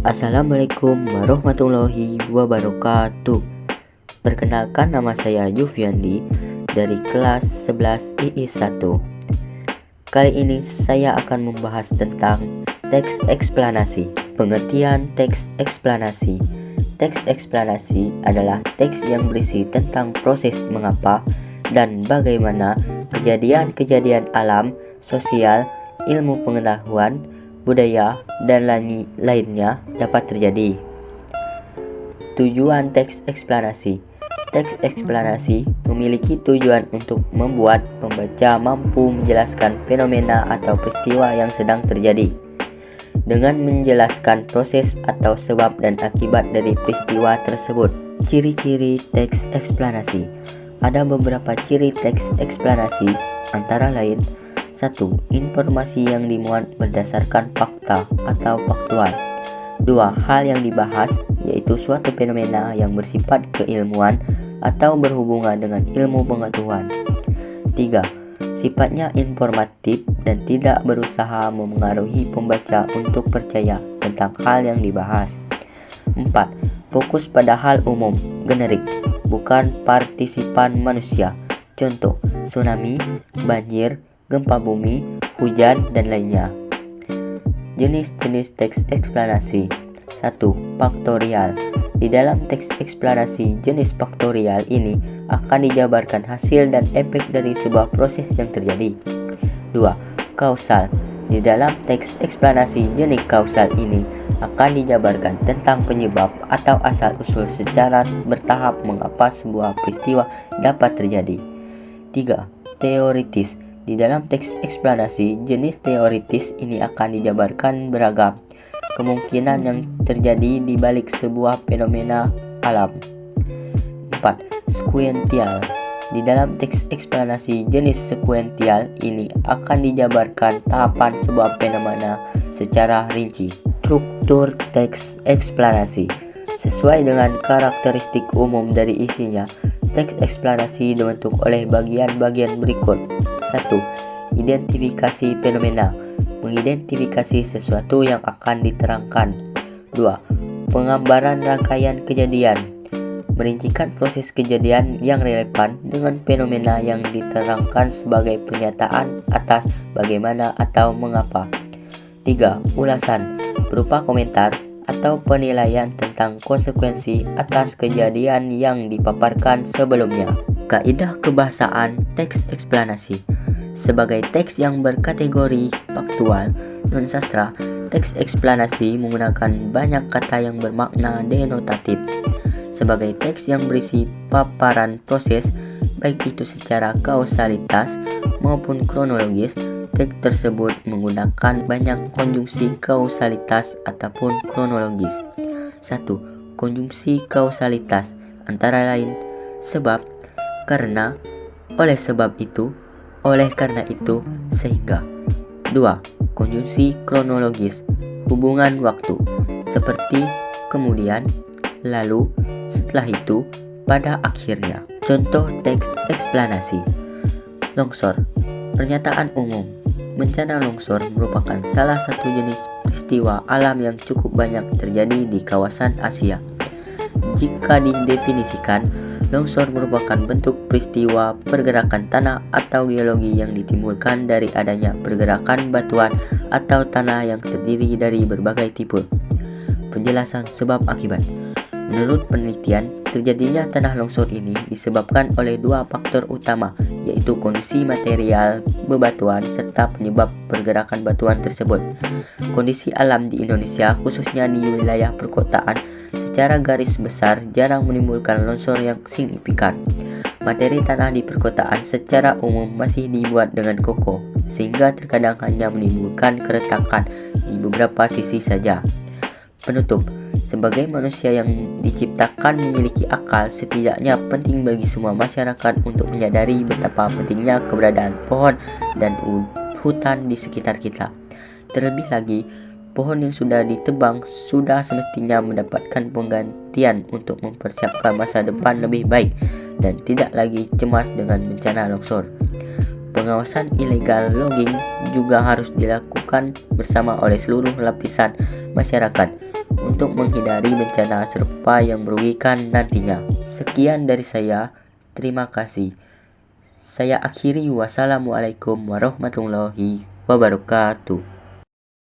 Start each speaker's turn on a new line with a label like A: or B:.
A: Assalamualaikum warahmatullahi wabarakatuh. Perkenalkan, nama saya Jufiandi dari kelas 11 II1. Kali ini saya akan membahas tentang teks eksplanasi. Pengertian teks eksplanasi. Teks eksplanasi adalah teks yang berisi tentang proses mengapa dan bagaimana kejadian-kejadian alam, sosial, ilmu pengetahuan, budaya, dan lainnya dapat terjadi. Tujuan teks eksplanasi. Teks eksplanasi memiliki tujuan untuk membuat pembaca mampu menjelaskan fenomena atau peristiwa yang sedang terjadi dengan menjelaskan proses atau sebab dan akibat dari peristiwa tersebut. Ciri-ciri teks eksplanasi. Ada beberapa ciri teks eksplanasi, antara lain: 1. Informasi yang dimuat berdasarkan fakta atau faktual. 2. Hal yang dibahas, yaitu suatu fenomena yang bersifat keilmuan atau berhubungan dengan ilmu pengetahuan. 3. Sifatnya informatif dan tidak berusaha memengaruhi pembaca untuk percaya tentang hal yang dibahas. 4. Fokus pada hal umum, generik, bukan partisipan manusia. Contoh: tsunami, banjir, gempa bumi, hujan, dan lainnya. Jenis-jenis teks eksplanasi. 1. Faktorial. Di dalam teks eksplanasi jenis faktorial ini akan dijabarkan hasil dan efek dari sebuah proses yang terjadi. 2. Kausal. Di dalam teks eksplanasi jenis kausal ini akan dijabarkan tentang penyebab atau asal-usul secara bertahap mengapa sebuah peristiwa dapat terjadi. 3. Teoritis. Di dalam teks eksplanasi jenis teoritis ini akan dijabarkan beragam kemungkinan yang terjadi di balik sebuah fenomena alam. 4. Sekuential. Di dalam teks eksplanasi jenis sekuential ini akan dijabarkan tahapan sebuah fenomena secara rinci. Struktur teks eksplanasi. Sesuai dengan karakteristik umum dari isinya, teks eksplanasi dibentuk oleh bagian-bagian berikut. 1. Identifikasi fenomena. Mengidentifikasi sesuatu yang akan diterangkan. 2. Penggambaran rangkaian kejadian. Merincikan proses kejadian yang relevan dengan fenomena yang diterangkan sebagai pernyataan atas bagaimana atau mengapa. 3. Ulasan. Berupa komentar atau penilaian tentang konsekuensi atas kejadian yang dipaparkan sebelumnya. Kaidah kebahasaan teks eksplanasi. Sebagai teks yang berkategori faktual non-sastra, teks eksplanasi menggunakan banyak kata yang bermakna denotatif. Sebagai teks yang berisi paparan proses, baik itu secara kausalitas maupun kronologis, teks tersebut menggunakan banyak konjungsi kausalitas ataupun kronologis. 1. Konjungsi kausalitas, antara lain sebab, karena, oleh sebab itu, oleh karena itu, sehingga. 2. Konjungsi kronologis, hubungan waktu, seperti kemudian, lalu, setelah itu, pada akhirnya. Contoh teks eksplanasi. Longsor. Pernyataan umum. Bencana longsor merupakan salah satu jenis peristiwa alam yang cukup banyak terjadi di kawasan Asia. Jika didefinisikan, longsor merupakan bentuk peristiwa pergerakan tanah atau geologi yang ditimbulkan dari adanya pergerakan batuan atau tanah yang terdiri dari berbagai tipe. Penjelasan sebab akibat. Menurut penelitian, terjadinya tanah longsor ini disebabkan oleh dua faktor utama, yaitu kondisi material bebatuan serta penyebab pergerakan batuan tersebut. Kondisi alam di Indonesia, khususnya di wilayah perkotaan, secara garis besar jarang menimbulkan longsor yang signifikan. Materi tanah di perkotaan secara umum masih dibuat dengan kokoh, sehingga terkadang hanya menimbulkan keretakan di beberapa sisi saja. Penutup. Sebagai manusia yang diciptakan memiliki akal, setidaknya penting bagi semua masyarakat untuk menyadari betapa pentingnya keberadaan pohon dan hutan di sekitar kita. Terlebih lagi, pohon yang sudah ditebang sudah semestinya mendapatkan penggantian untuk mempersiapkan masa depan lebih baik dan tidak lagi cemas dengan bencana longsor. Pengawasan illegal logging juga harus dilakukan bersama oleh seluruh lapisan masyarakat untuk menghindari bencana serupa yang merugikan nantinya. Sekian dari saya, terima kasih. Saya akhiri, wassalamualaikum warahmatullahi wabarakatuh.